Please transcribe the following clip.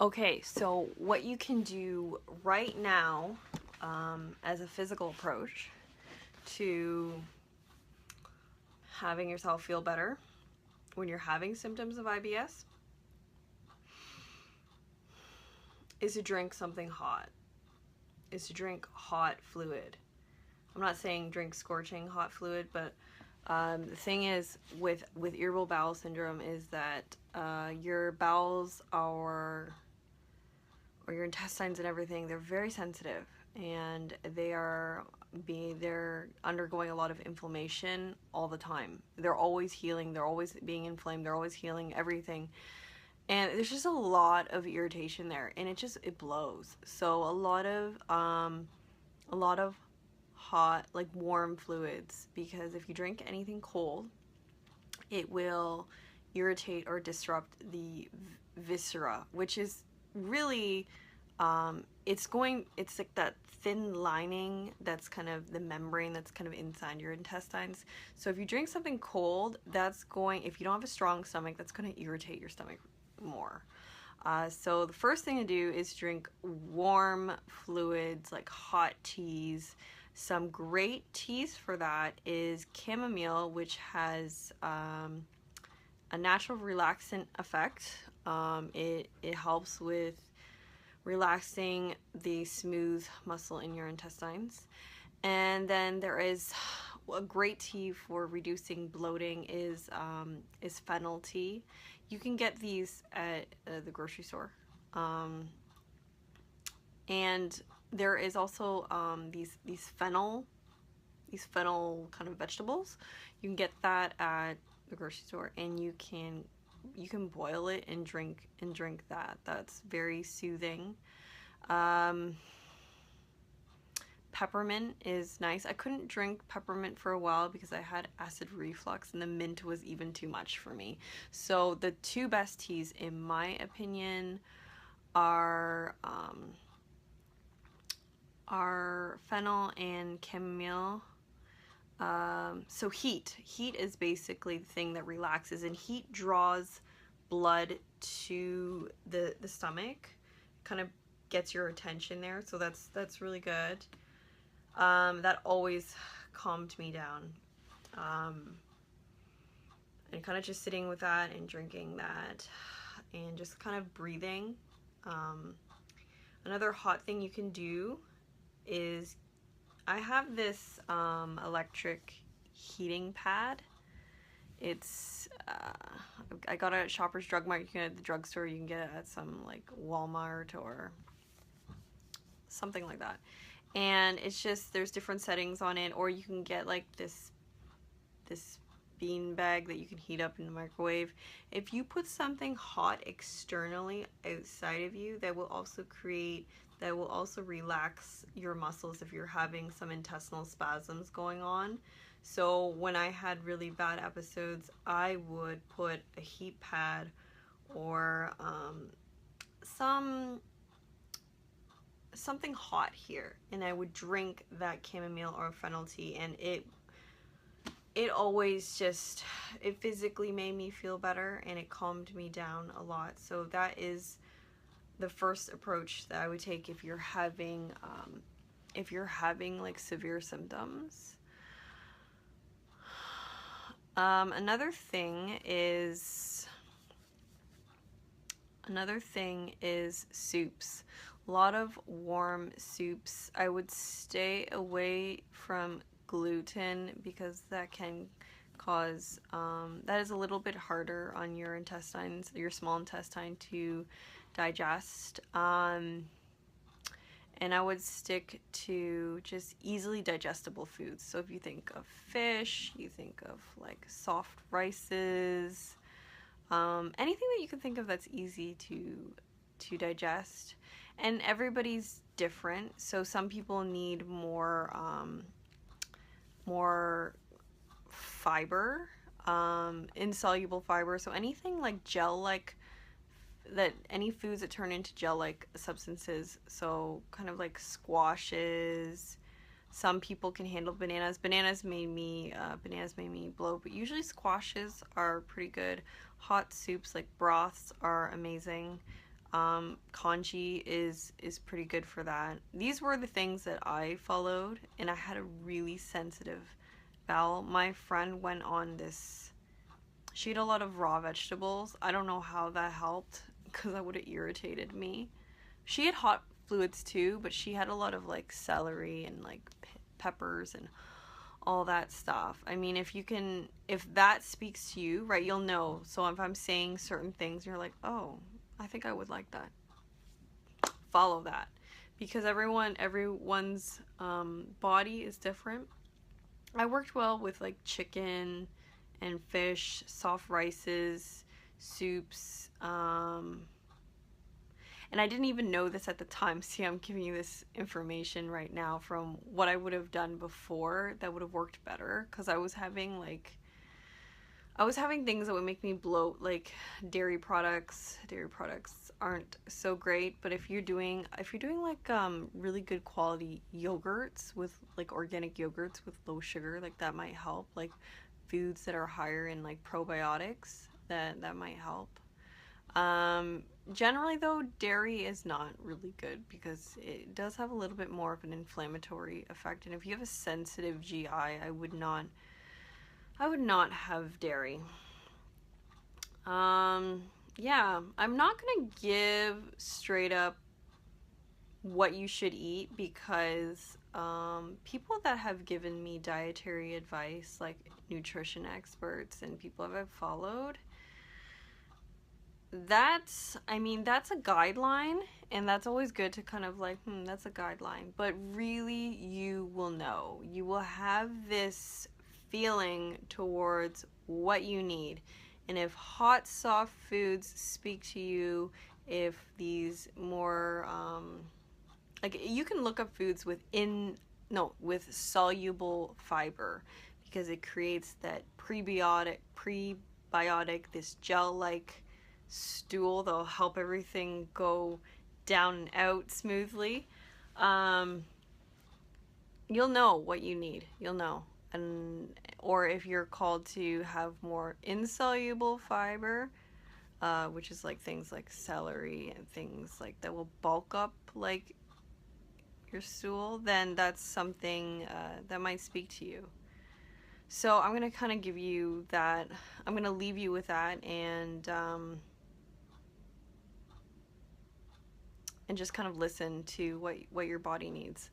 Okay, so what you can do right now as a physical approach to having yourself feel better when you're having symptoms of IBS is to drink something hot, is to drink hot fluid. I'm not saying drink scorching hot fluid, but the thing is with irritable bowel syndrome is that your bowels are, or your intestines and everything, they're very sensitive, and they're undergoing a lot of inflammation all the time. They're always healing, they're always being inflamed, they're always healing everything. And there's just a lot of irritation there, and it blows. So a lot of hot, like warm fluids, because if you drink anything cold, it will irritate or disrupt the viscera, which is really it's like that thin lining that's kind of the membrane that's kind of inside your intestines. So if you drink something cold, if you don't have a strong stomach, that's going to irritate your stomach more. So the first thing to do is drink warm fluids like hot teas. Some great teas for that is chamomile, which has a natural relaxant effect. It helps with relaxing the smooth muscle in your intestines. And then there is a great tea for reducing bloating is fennel tea. You can get these at the grocery store. And there is also these fennel kind of vegetables. You can get that at the grocery store, and you can boil it and drink that. That's very soothing. Peppermint is nice. I couldn't drink peppermint for a while because I had acid reflux, and the mint was even too much for me. So the two best teas, in my opinion, are fennel and chamomile. So heat is basically the thing that relaxes, and heat draws blood to the stomach, kind of gets your attention there. So that's really good. That always calmed me down. And kind of just sitting with that and drinking that and just kind of breathing. Another hot thing you can do is, I have this electric heating pad. It's I got it at Shoppers Drug Mart. You can get it at the drugstore. You can get it at some like Walmart or something like that. And it's just, there's different settings on it, or you can get like this bean bag that you can heat up in the microwave. If you put something hot externally outside of you, that will also relax your muscles if you're having some intestinal spasms going on. So when I had really bad episodes, I would put a heat pad or something hot here, and I would drink that chamomile or fennel tea, and it always just, it physically made me feel better, and it calmed me down a lot. So that is the first approach that I would take if you're having like severe symptoms. Another thing is soups. A lot of warm soups. I would stay away from gluten because that can cause, that is a little bit harder on your intestines, your small intestine, to digest. And I would stick to just easily digestible foods. So if you think of fish, you think of like soft rices, anything that you can think of that's easy to digest. And everybody's different, so some people need more fiber, insoluble fiber. So anything like gel-like, any foods that turn into gel-like substances, so kind of like squashes. Some people can handle bananas. Bananas made me bloat, but usually squashes are pretty good. Hot soups like broths are amazing. Congee is pretty good for that. These were the things that I followed, and I had a really sensitive bowel. My friend went on this, she ate a lot of raw vegetables. I don't know how that helped, because that would have irritated me. She had hot fluids too, but she had a lot of like celery and like peppers and all that stuff. I mean, if that speaks to you, right, you'll know. So if I'm saying certain things, you're like, oh, I think I would like that. Follow that, because everyone's body is different. I worked well with like chicken and fish, soft rices, soups, and I didn't even know this at the time. See, I'm giving you this information right now from what I would have done before that would have worked better, because I was having things that would make me bloat, like dairy products. Dairy products aren't so great, but if you're doing like really good quality yogurts, with like organic yogurts with low sugar, like that might help. Like foods that are higher in like probiotics, that might help. Generally though, dairy is not really good because it does have a little bit more of an inflammatory effect, and if you have a sensitive GI, I would not have dairy. Yeah, I'm not gonna give straight up what you should eat, because people that have given me dietary advice, like nutrition experts and people that I've followed, that's a guideline, and that's always good to kind of like, that's a guideline, but really you will know. You will have this feeling towards what you need, and if hot, soft foods speak to you, if these more, like you can look up foods with soluble fiber, because it creates that pre-biotic, this gel-like stool that'll help everything go down and out smoothly. You'll know what you need. You'll know. Or if you're called to have more insoluble fiber, which is like things like celery and things like that will bulk up like your stool, then that's something that might speak to you. So I'm going to kind of give you that. I'm going to leave you with that, and just kind of listen to what your body needs.